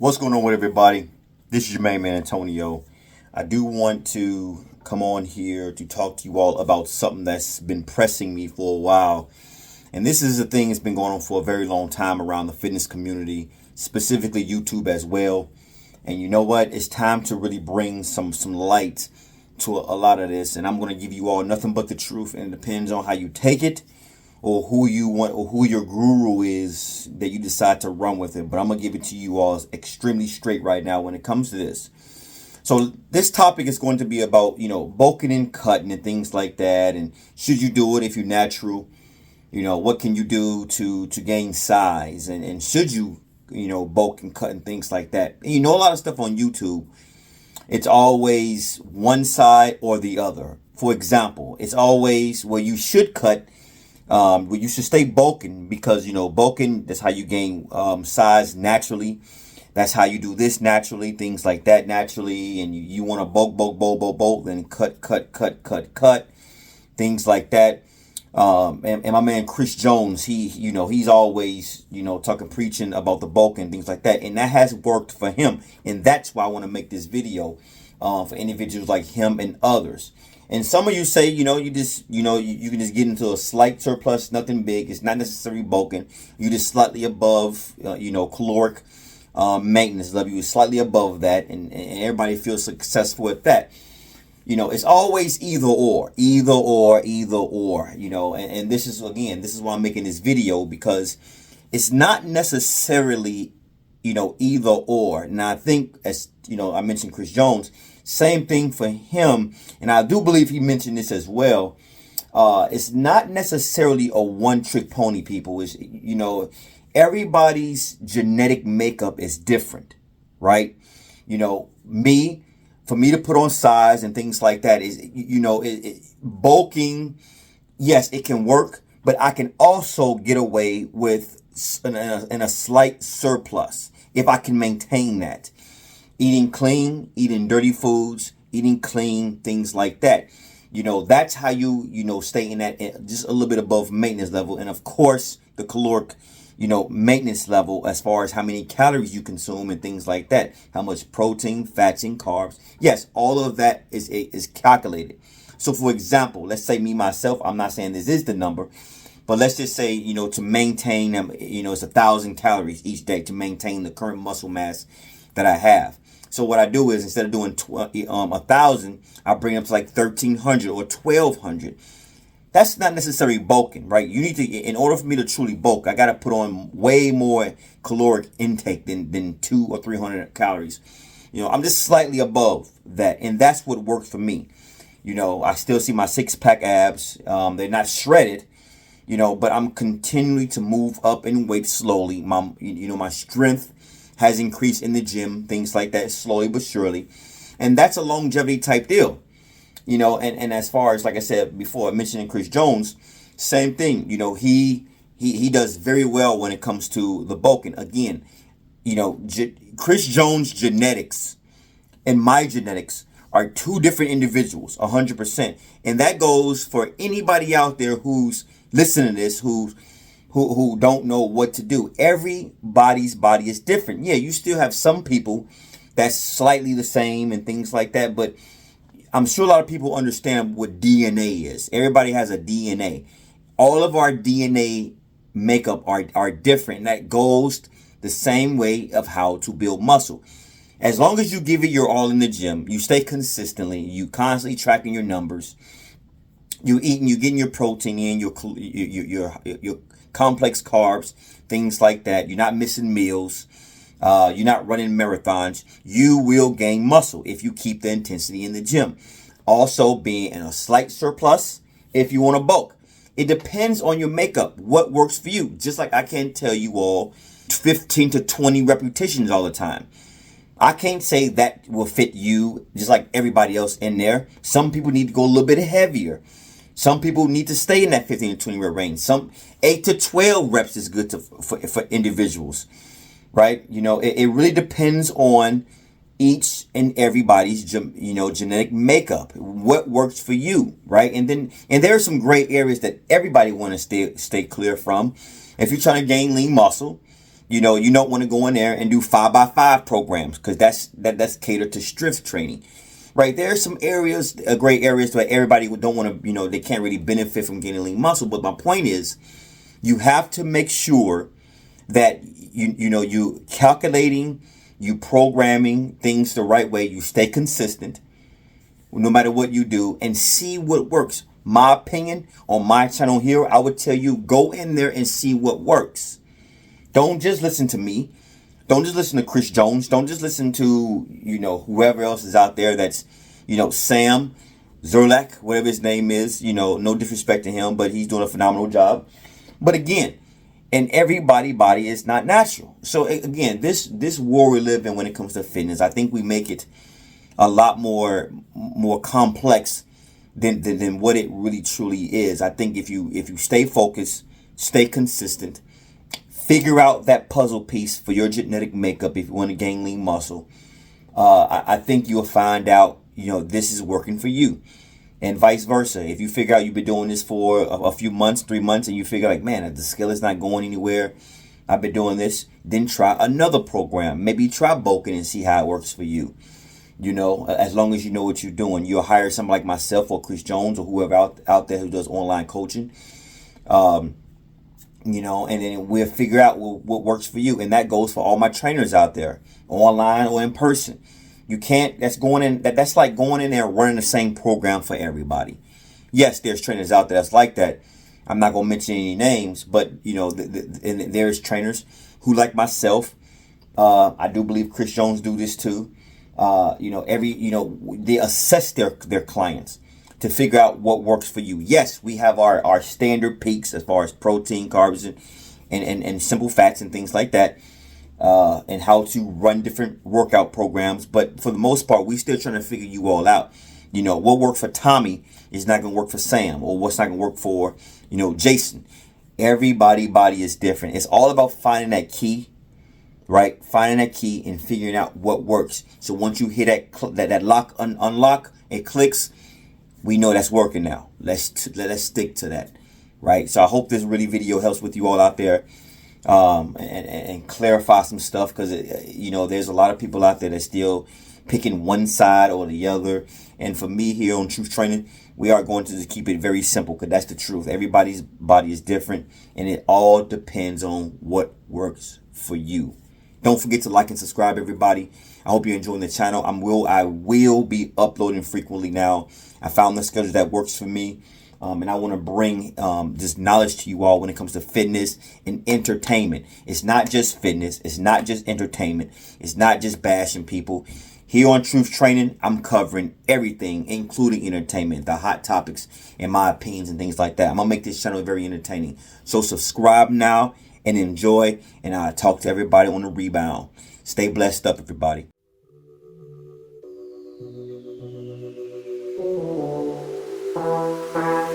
What's going on with everybody? This is your main man, Antonio. I do want to come on here to talk to you all about something that's been pressing me for a while. And this is a thing that's been going on for a very long time around the fitness community, specifically YouTube as well. And you know what? It's time to really bring some light to a lot of this. And I'm going to give you all nothing but the truth. And it depends on how you take it, or who you want, or who your guru is that you decide to run with it. But I'm going to give it to you all extremely straight right now when it comes to this. So this topic is going to be about, bulking and cutting and things like that. And should you do it if you're natural? What can you do to gain size? And should you, bulk and cut and things like that? And a lot of stuff on YouTube, it's always one side or the other. For example, it's always where you should cut. You should stay bulking because, bulking, that's how you gain size naturally. That's how you do this naturally, things like that naturally. And you want to bulk, then cut, things like that. And my man Chris Jones, he's always, preaching about the bulk and things like that. And that has worked for him. And that's why I want to make this video for individuals like him and others. And some of you say, you can just get into a slight surplus, nothing big. It's not necessarily bulking. You just slightly above, caloric maintenance level. You're slightly above that, and everybody feels successful at that. It's always either or. And this is why I'm making this video, because it's not necessarily, either or. Now, I think, as, I mentioned Chris Jones, same thing for him. And I do believe he mentioned this as well. It's not necessarily a one-trick pony, people. It's, everybody's genetic makeup is different, right? For me to put on size and things like that is, bulking, yes, it can work, but I can also get away with in a slight surplus if I can maintain that. Eating clean, eating dirty foods, eating clean, things like that. That's how you stay in that just a little bit above maintenance level. And of course, the caloric, maintenance level as far as how many calories you consume and things like that. How much protein, fats, and carbs. Yes, all of that is calculated. So for example, let's say me, myself, I'm not saying this is the number, but let's just say, to maintain, it's 1,000 calories each day to maintain the current muscle mass that I have. So what I do is, instead of doing 1,000, I bring it up to like 1,300 or 1,200. That's not necessarily bulking, right? You need to, in order for me to truly bulk, I got to put on way more caloric intake than 200 or 300 calories. I'm just slightly above that, and that's what works for me. I still see my 6-pack abs. They're not shredded, but I'm continuing to move up in weight slowly. My strength has increased in the gym, things like that, slowly but surely. And that's a longevity type deal. And as far as, like I said before, mentioning Chris Jones, same thing. He does very well when it comes to the bulking. Again, Chris Jones' genetics and my genetics are two different individuals, 100%. And that goes for anybody out there who's listening to this, who don't know what to do. Everybody's body is different. Yeah, you still have some people that's slightly the same and things like that, but I'm sure a lot of people understand what DNA is. Everybody has a DNA. All of our DNA makeup are different, and that goes the same way of how to build muscle. As long as you give it your all in the gym, you stay consistently, you constantly tracking your numbers, you eating, you getting your protein in, your complex carbs, things like that. You're not missing meals. You're not running marathons. You will gain muscle if you keep the intensity in the gym. Also, being in a slight surplus if you want to bulk. It depends on your makeup, what works for you. Just like I can't tell you all 15 to 20 repetitions all the time. I can't say that will fit you just like everybody else in there. Some people need to go a little bit heavier. Some people need to stay in that 15 to 20 rep range. Some 8 to 12 reps is good for individuals, right? It really depends on each and everybody's, genetic makeup, what works for you, right? And there are some gray areas that everybody want to stay clear from. If you're trying to gain lean muscle, You know, you don't want to go in there and do 5x5 programs, because that's catered to strength training. Right, there are some areas, gray areas, where everybody don't want to, they can't really benefit from gaining lean muscle. But my point is, you have to make sure that you calculating, you programming things the right way, you stay consistent no matter what you do, and see what works. My opinion on my channel here, I would tell you, go in there and see what works. Don't just listen to me. Don't just listen to Chris Jones. Don't just listen to, whoever else is out there that's, Sam Zerlak, whatever his name is. No disrespect to him, but he's doing a phenomenal job. But again, and everybody's body is not natural. So again, this war we live in when it comes to fitness, I think we make it a lot more complex than what it really truly is. I think if you stay focused, stay consistent, figure out that puzzle piece for your genetic makeup if you want to gain lean muscle, I think you'll find out, this is working for you. And vice versa. If you figure out you've been doing this for a few months, 3 months, and you figure like, man, the skill is not going anywhere, I've been doing this, then try another program. Maybe try bulking and see how it works for you. As long as you know what you're doing, you'll hire somebody like myself or Chris Jones or whoever out there who does online coaching. And then we'll figure out what works for you. And that goes for all my trainers out there, online or in person. You can't, that's like going in there and running the same program for everybody. Yes, there's trainers out there that's like that. I'm not going to mention any names, but, and there's trainers who, like myself, I do believe Chris Jones do this too. They assess their clients to figure out what works for you. Yes, we have our standard peaks as far as protein, carbs, and simple fats and things like that, and how to run different workout programs. But for the most part, we still trying to figure you all out. What worked for Tommy is not going to work for Sam, or what's not going to work for, Jason. Everybody's body is different. It's all about finding that key, right? Finding that key and figuring out what works. So once you hit that lock, unlock, it clicks, we know that's working now. Let's stick to that, right? So I hope this video helps with you all out there, and clarify some stuff, because there's a lot of people out there that still picking one side or the other. And for me here on Truth Training, we are going to just keep it very simple, because that's the truth. Everybody's body is different, and it all depends on what works for you. Don't forget to like and subscribe, everybody. I hope you're enjoying the channel. I will be uploading frequently now. I found the schedule that works for me. And I want to bring this knowledge to you all when it comes to fitness and entertainment. It's not just fitness. It's not just entertainment. It's not just bashing people. Here on Truth Training, I'm covering everything, including entertainment, the hot topics, and my opinions and things like that. I'm going to make this channel very entertaining. So subscribe now and enjoy. And I'll talk to everybody on the rebound. Stay blessed up, everybody. Bye.